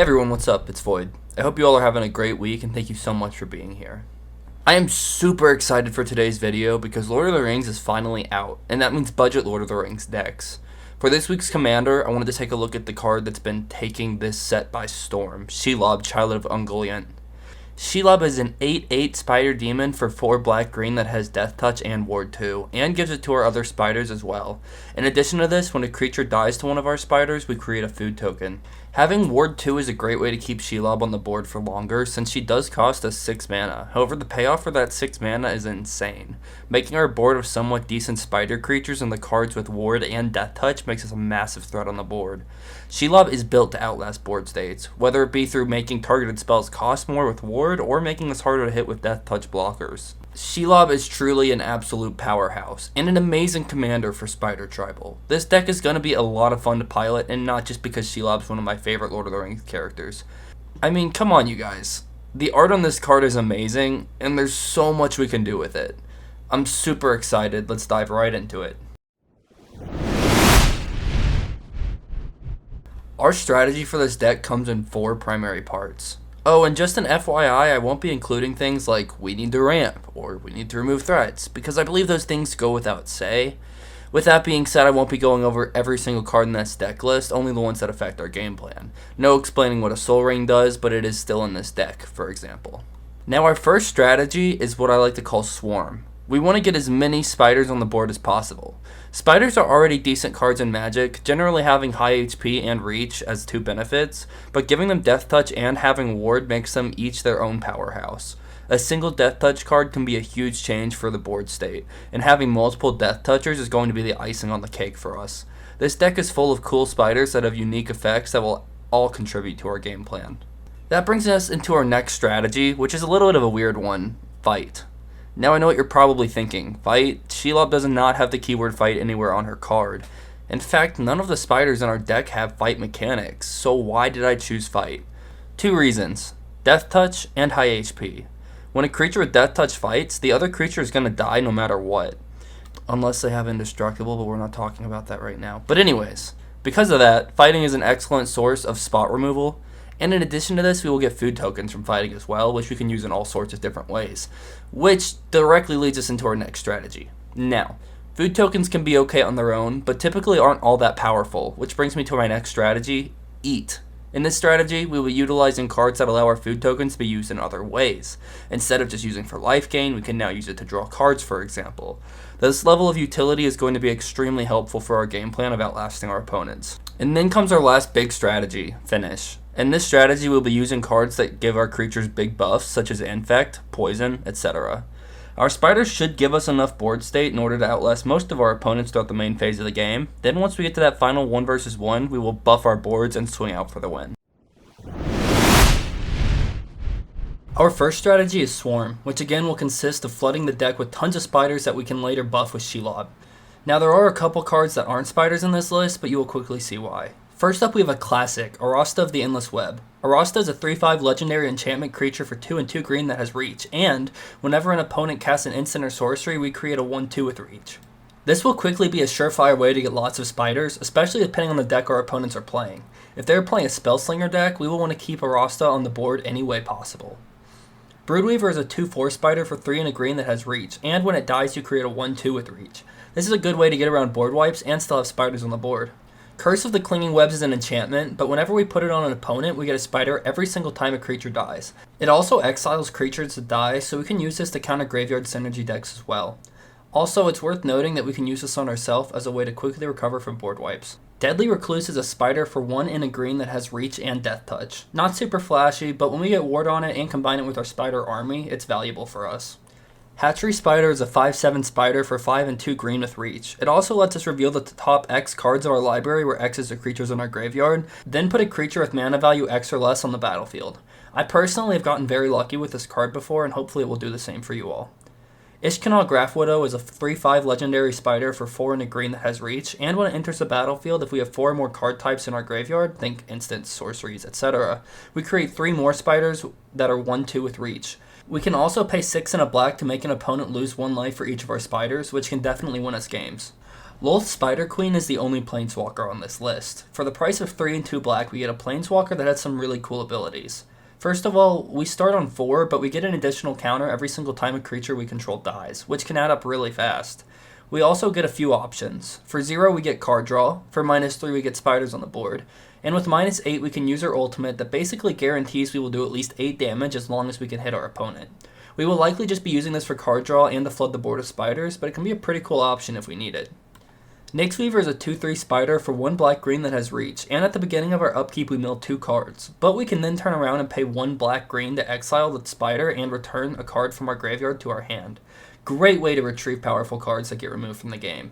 Hey everyone, what's up? It's Void. I hope you all are having a great week and thank you so much for being here. I am super excited for today's video because Lord of the Rings is finally out, and that means budget Lord of the Rings decks. For this week's Commander, I wanted to take a look at the card that's been taking this set by storm, Shelob, Child of Ungoliant. Shelob is an 8/8 spider demon for 4 black-green that has Death Touch and Ward 2, and gives it to our other spiders as well. In addition to this, when a creature dies to one of our spiders, we create a food token. Having Ward 2 is a great way to keep Shelob on the board for longer, since she does cost us 6 mana. However, the payoff for that 6 mana is insane. Making our board of somewhat decent spider creatures and the cards with Ward and Death Touch makes us a massive threat on the board. Shelob is built to outlast board states, whether it be through making targeted spells cost more with Ward or making us harder to hit with Death Touch blockers. Shelob is truly an absolute powerhouse, and an amazing commander for Spider Tribal. This deck is going to be a lot of fun to pilot, and not just because Shelob's one of my favorite Lord of the Rings characters. I mean, come on you guys. The art on this card is amazing, and there's so much we can do with it. I'm super excited, let's dive right into it. Our strategy for this deck comes in 4 primary parts. Oh, and just an FYI, I won't be including things like we need to ramp, or we need to remove threats, because I believe those things go without say. With that being said, I won't be going over every single card in this deck list, only the ones that affect our game plan. No explaining what a Soul Ring does, but it is still in this deck, for example. Now our first strategy is what I like to call Swarm. We want to get as many spiders on the board as possible. Spiders are already decent cards in Magic, generally having high HP and reach as 2 benefits, but giving them Death Touch and having Ward makes them each their own powerhouse. A single Death Touch card can be a huge change for the board state, and having multiple Death Touchers is going to be the icing on the cake for us. This deck is full of cool spiders that have unique effects that will all contribute to our game plan. That brings us into our next strategy, which is a little bit of a weird one, Fight. Now I know what you're probably thinking. Fight? Shelob does not have the keyword fight anywhere on her card. In fact, none of the spiders in our deck have fight mechanics, so why did I choose fight? 2 reasons. Death Touch and high HP. When a creature with Death Touch fights, the other creature is going to die no matter what. Unless they have Indestructible, but we're not talking about that right now. But anyways, because of that, fighting is an excellent source of spot removal. And in addition to this, we will get food tokens from fighting as well, which we can use in all sorts of different ways. Which directly leads us into our next strategy. Now, food tokens can be okay on their own, but typically aren't all that powerful, which brings me to my next strategy, Eat. In this strategy, we will be utilizing cards that allow our food tokens to be used in other ways. Instead of just using for life gain, we can now use it to draw cards, for example. This level of utility is going to be extremely helpful for our game plan of outlasting our opponents. And then comes our last big strategy, Finish. In this strategy, we'll be using cards that give our creatures big buffs, such as Infect, Poison, etc. Our spiders should give us enough board state in order to outlast most of our opponents throughout the main phase of the game. Then once we get to that final 1 versus 1, we will buff our boards and swing out for the win. Our first strategy is Swarm, which again will consist of flooding the deck with tons of spiders that we can later buff with Shelob. Now there are a couple cards that aren't spiders in this list, but you will quickly see why. First up, we have a classic, Arasta of the Endless Web. Arasta is a 3/5 legendary enchantment creature for 2 and 2 green that has reach, and whenever an opponent casts an instant or sorcery, we create a 1/2 with reach. This will quickly be a surefire way to get lots of spiders, especially depending on the deck our opponents are playing. If they're playing a Spellslinger deck, we will want to keep Arasta on the board any way possible. Broodweaver is a 2/4 spider for 3 and a green that has reach, and when it dies, you create a 1/2 with reach. This is a good way to get around board wipes and still have spiders on the board. Curse of the Clinging Webs is an enchantment, but whenever we put it on an opponent, we get a spider every single time a creature dies. It also exiles creatures that die, so we can use this to counter graveyard synergy decks as well. Also, it's worth noting that we can use this on ourselves as a way to quickly recover from board wipes. Deadly Recluse is a spider for 1 and a green that has reach and Death Touch. Not super flashy, but when we get Ward on it and combine it with our spider army, it's valuable for us. Hatchery Spider is a 5/7 spider for 5 and 2 green with reach. It also lets us reveal the top X cards of our library where X is the creatures in our graveyard, then put a creature with mana value X or less on the battlefield. I personally have gotten very lucky with this card before, and hopefully it will do the same for you all. Ishkanal Graph Widow is a 3/5 legendary spider for 4 and a green that has reach, and when it enters the battlefield, if we have 4 more card types in our graveyard, think instants, sorceries, etc., we create 3 more spiders that are 1/2 with reach. We can also pay 6 and a black to make an opponent lose 1 life for each of our spiders, which can definitely win us games. Lolth's Spider Queen is the only planeswalker on this list. For the price of 3 and 2 black, we get a planeswalker that has some really cool abilities. First of all, we start on 4, but we get an additional counter every single time a creature we control dies, which can add up really fast. We also get a few options. For 0, we get card draw. For -3, we get spiders on the board. And with -8, we can use our ultimate that basically guarantees we will do at least 8 damage as long as we can hit our opponent. We will likely just be using this for card draw and to flood the board of spiders, but it can be a pretty cool option if we need it. Nyxweaver is a 2/3 spider for 1 black-green that has reach, and at the beginning of our upkeep we mill 2 cards, but we can then turn around and pay 1 black-green to exile the spider and return a card from our graveyard to our hand. Great way to retrieve powerful cards that get removed from the game.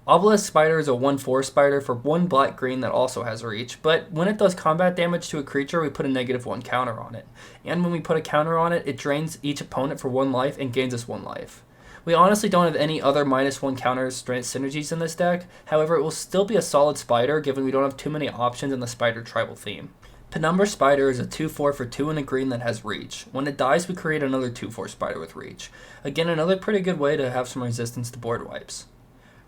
Obelisk Spider is a 1/4 spider for 1 black-green that also has reach, but when it does combat damage to a creature we put a -1 counter on it, and when we put a counter on it, it drains each opponent for 1 life and gains us 1 life. We honestly don't have any other -1 counter strength synergies in this deck, however it will still be a solid spider given we don't have too many options in the spider tribal theme. Penumbra Spider is a 2/4 for 2 and a green that has reach. When it dies we create another 2/4 spider with reach. Again, another pretty good way to have some resistance to board wipes.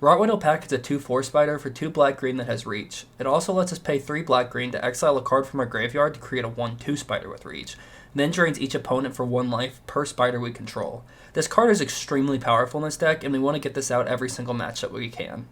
Rotwidow Pack is a 2/4 spider for 2 black-green that has reach. It also lets us pay 3 black-green to exile a card from our graveyard to create a 1/2 spider with reach, then drains each opponent for 1 life per spider we control. This card is extremely powerful in this deck, and we want to get this out every single match that we can.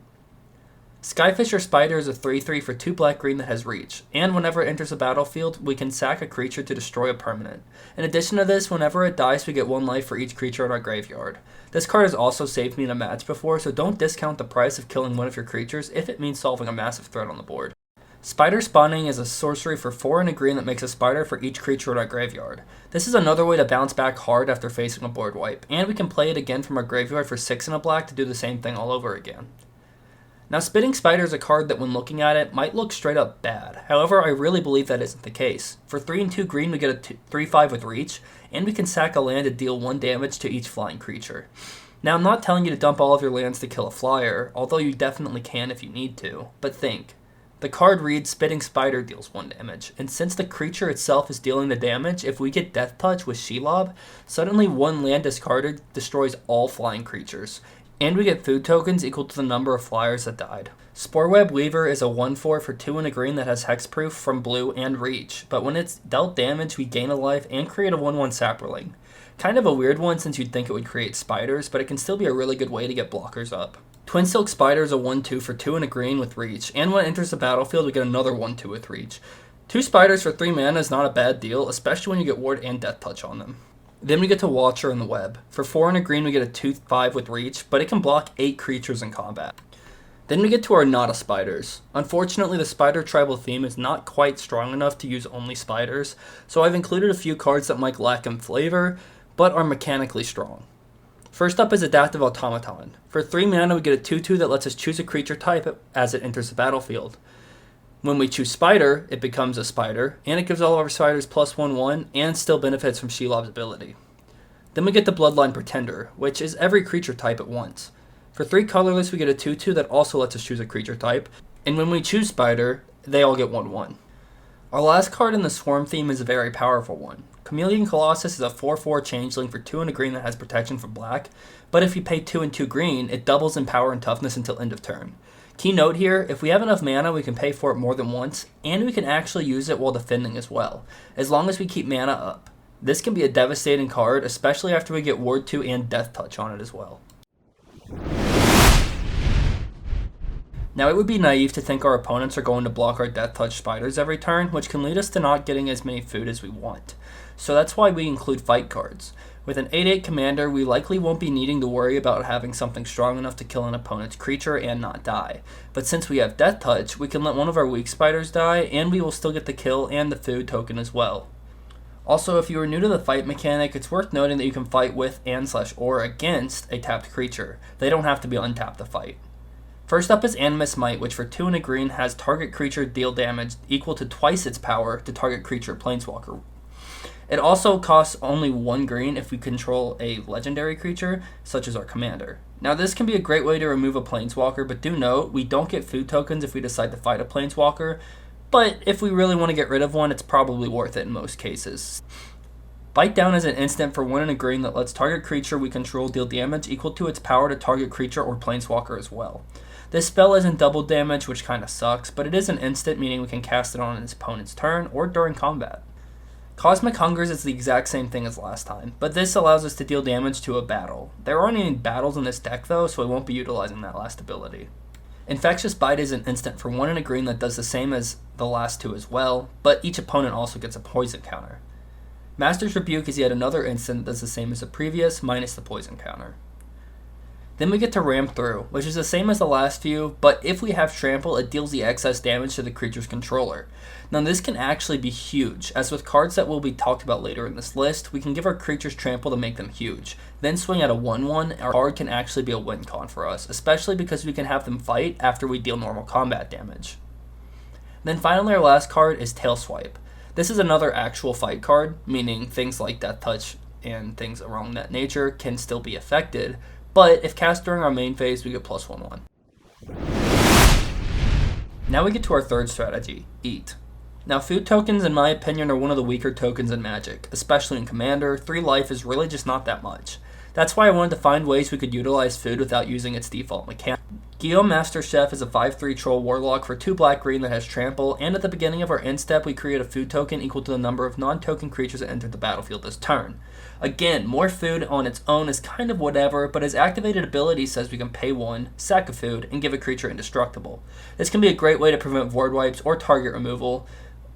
Skyfisher Spider is a 3/3 for 2 black-green that has reach, and whenever it enters the battlefield, we can sack a creature to destroy a permanent. In addition to this, whenever it dies, we get 1 life for each creature in our graveyard. This card has also saved me in a match before, so don't discount the price of killing one of your creatures if it means solving a massive threat on the board. Spider Spawning is a sorcery for 4 and a green that makes a spider for each creature in our graveyard. This is another way to bounce back hard after facing a board wipe, and we can play it again from our graveyard for 6 and a black to do the same thing all over again. Now, Spitting Spider is a card that when looking at it might look straight up bad, however I really believe that isn't the case. For 3 and 2 green we get a 3/5 with reach, and we can sack a land to deal 1 damage to each flying creature. Now, I'm not telling you to dump all of your lands to kill a flyer, although you definitely can if you need to, but think. The card reads Spitting Spider deals 1 damage, and since the creature itself is dealing the damage, if we get Death Touch with Shelob, suddenly 1 land discarded destroys all flying creatures, and we get food tokens equal to the number of flyers that died. Sporeweb Weaver is a 1/4 for 2 and a green that has hexproof from blue and reach, but when it's dealt damage we gain a life and create a 1/1 sapperling. Kind of a weird one since you'd think it would create spiders, but it can still be a really good way to get blockers up. Twin Silk Spider is a 1/2 for 2 and a green with reach, and when it enters the battlefield we get another 1/2 with reach. 2 spiders for 3 mana is not a bad deal, especially when you get ward and death touch on them. Then we get to Watcher in the Web. For 4 and a green we get a 2/5 with reach, but it can block 8 creatures in combat. Then we get to our Nada Spiders. Unfortunately the spider tribal theme is not quite strong enough to use only spiders, so I've included a few cards that might lack in flavor, but are mechanically strong. First up is Adaptive Automaton. For 3 mana we get a 2/2 that lets us choose a creature type as it enters the battlefield. When we choose Spider, it becomes a spider, and it gives all of our spiders +1/1 and still benefits from Shelob's ability. Then we get the Bloodline Pretender, which is every creature type at once. For 3 colorless we get a 2/2 that also lets us choose a creature type, and when we choose Spider, they all get 1/1. Our last card in the Swarm theme is a very powerful one. Chameleon Colossus is a 4/4 changeling for 2 and a green that has protection from black, but if you pay 2 and 2 green, it doubles in power and toughness until end of turn. Key note here, if we have enough mana we can pay for it more than once, and we can actually use it while defending as well, as long as we keep mana up. This can be a devastating card, especially after we get Ward 2 and Death Touch on it as well. Now, it would be naive to think our opponents are going to block our Death Touch spiders every turn, which can lead us to not getting as many food as we want. So that's why we include fight cards. With an 8/8 commander, we likely won't be needing to worry about having something strong enough to kill an opponent's creature and not die. But since we have Death Touch, we can let one of our weak spiders die, and we will still get the kill and the food token as well. Also, if you are new to the fight mechanic, it's worth noting that you can fight with and/or against a tapped creature. They don't have to be untapped to fight. First up is Animus Might, which for 2 and a green has target creature deal damage equal to twice its power to target creature planeswalker. It also costs only 1 green if we control a legendary creature, such as our commander. Now this can be a great way to remove a planeswalker, but do note, we don't get food tokens if we decide to fight a planeswalker, but if we really want to get rid of one, it's probably worth it in most cases. Bite Down is an instant for 1 and a green that lets target creature we control deal damage equal to its power to target creature or planeswalker as well. This spell isn't double damage, which kinda sucks, but it is an instant, meaning we can cast it on his opponent's turn or during combat. Cosmic Hungers is the exact same thing as last time, but this allows us to deal damage to a battle. There aren't any battles in this deck though, so we won't be utilizing that last ability. Infectious Bite is an instant for 1 and a green that does the same as the last 2 as well, but each opponent also gets a poison counter. Master's Rebuke is yet another instant that does the same as the previous, minus the poison counter. Then we get to Ram Through, which is the same as the last few, but if we have Trample, it deals the excess damage to the creature's controller. Now this can actually be huge, as with cards that will be talked about later in this list, we can give our creatures Trample to make them huge. Then swing at a 1/1, our card can actually be a win con for us, especially because we can have them fight after we deal normal combat damage. Then finally our last card is Tail Swipe. This is another actual fight card, meaning things like Death Touch and things along that nature can still be affected, but if cast during our main phase, we get +1/1. Now we get to our third strategy, Eat. Now food tokens in my opinion are one of the weaker tokens in Magic, especially in Commander. 3 life is really just not that much. That's why I wanted to find ways we could utilize food without using its default mechanic. Guillaume Master Chef is a 5/3 troll warlock for 2 black-green that has trample, and at the beginning of our end step we create a food token equal to the number of non-token creatures that enter the battlefield this turn. Again, more food on its own is kind of whatever, but his activated ability says we can pay 1, sack a food, and give a creature indestructible. This can be a great way to prevent Void Wipes or target removal,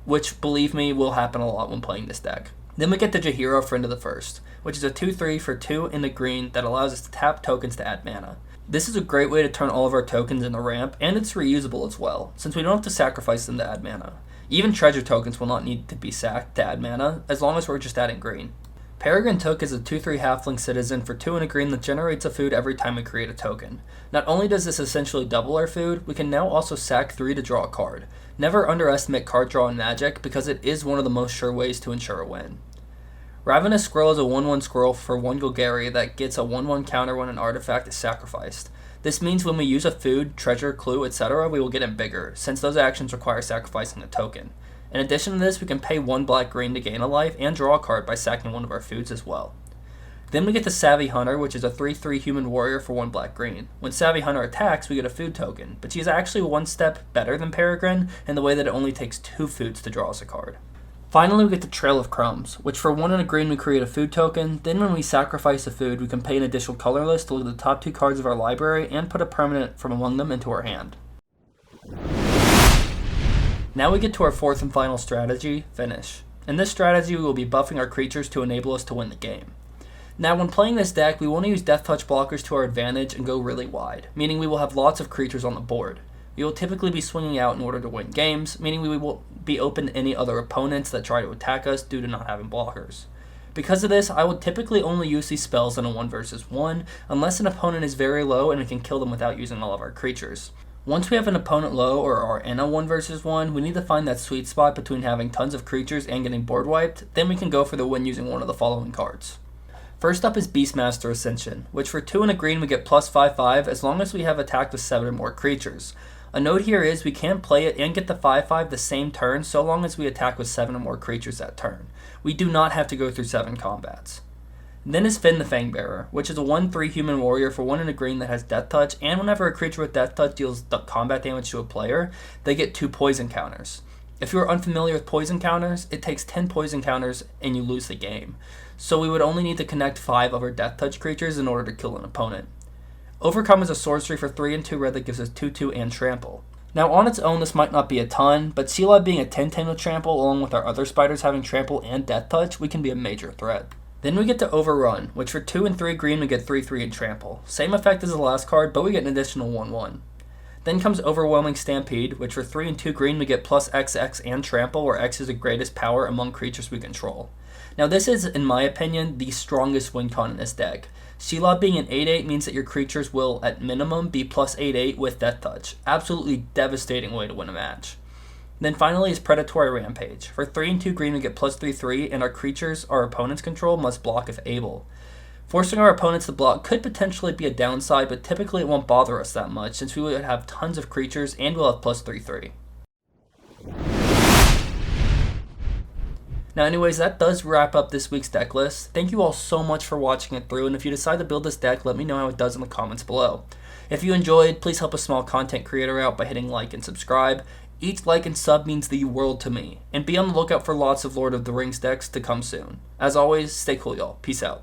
which, believe me, will happen a lot when playing this deck. Then we get the Jaheira, Friend of the First, which is a 2/3 for 2 in the green that allows us to tap tokens to add mana. This is a great way to turn all of our tokens into ramp, and it's reusable as well, since we don't have to sacrifice them to add mana. Even treasure tokens will not need to be sacked to add mana, as long as we're just adding green. Peregrine Took is a 2/3 halfling citizen for 2 and a green that generates a food every time we create a token. Not only does this essentially double our food, we can now also sack 3 to draw a card. Never underestimate card draw in Magic, because it is one of the most sure ways to ensure a win. Ravenous Squirrel is a 1/1 squirrel for 1 Golgari that gets a 1/1 counter when an artifact is sacrificed. This means when we use a food, treasure, clue, etc., we will get it bigger, since those actions require sacrificing a token. In addition to this, we can pay 1 black-green to gain a life and draw a card by sacking one of our foods as well. Then we get the Savvy Hunter, which is a 3/3 human warrior for 1 black-green. When Savvy Hunter attacks, we get a food token, but she is actually 1 step better than Peregrine in the way that it only takes 2 foods to draw us a card. Finally, we get the Trail of Crumbs, which for 1 and a green we create a food token. Then when we sacrifice a food, we can pay an additional colorless to look at the top 2 cards of our library and put a permanent from among them into our hand. Now we get to our fourth and final strategy, Finish. In this strategy, we will be buffing our creatures to enable us to win the game. Now when playing this deck, we want to use Death Touch blockers to our advantage and go really wide, meaning we will have lots of creatures on the board. We will typically be swinging out in order to win games, meaning we will be open to any other opponents that try to attack us due to not having blockers. Because of this, I would typically only use these spells in a 1 versus 1, unless an opponent is very low and we can kill them without using all of our creatures. Once we have an opponent low or are in a 1 versus 1, we need to find that sweet spot between having tons of creatures and getting board wiped, then we can go for the win using one of the following cards. First up is Beastmaster Ascension, which for 2 and a green we get +5/5 as long as we have attacked with 7 or more creatures. A note here is we can play it and get the 5/5 the same turn so long as we attack with 7 or more creatures that turn. We do not have to go through 7 combats. Then is Finn the Fangbearer, which is a 1/3 human warrior for 1 and a green that has Death Touch, and whenever a creature with Death Touch deals combat damage to a player, they get 2 poison counters. If you are unfamiliar with poison counters, it takes 10 poison counters and you lose the game. So we would only need to connect 5 of our Death Touch creatures in order to kill an opponent. Overcome is a sorcery for 3 and 2 red that gives us 2/2 and trample. Now on its own this might not be a ton, but Shelob being a 10/10 with trample along with our other spiders having trample and Death Touch, we can be a major threat. Then we get to Overrun, which for 2 and 3 green we get 3/3 and trample. Same effect as the last card, but we get an additional 1/1. Then comes Overwhelming Stampede, which for 3 and 2 green we get +XX and trample, where X is the greatest power among creatures we control. Now this is, in my opinion, the strongest win con in this deck. Shelob being an 8/8 means that your creatures will, at minimum, be +8/8 with Death Touch. Absolutely devastating way to win a match. Then finally is Predatory Rampage. For 3 and 2 green we get +3/3, and our creatures our opponents control must block if able. Forcing our opponents to block could potentially be a downside, but typically it won't bother us that much since we would have tons of creatures and we'll have +3/3. Now anyways, that does wrap up this week's deck list. Thank you all so much for watching it through, and if you decide to build this deck, let me know how it does in the comments below. If you enjoyed, please help a small content creator out by hitting like and subscribe. Each like and sub means the world to me. And be on the lookout for lots of Lord of the Rings decks to come soon. As always, stay cool, y'all. Peace out.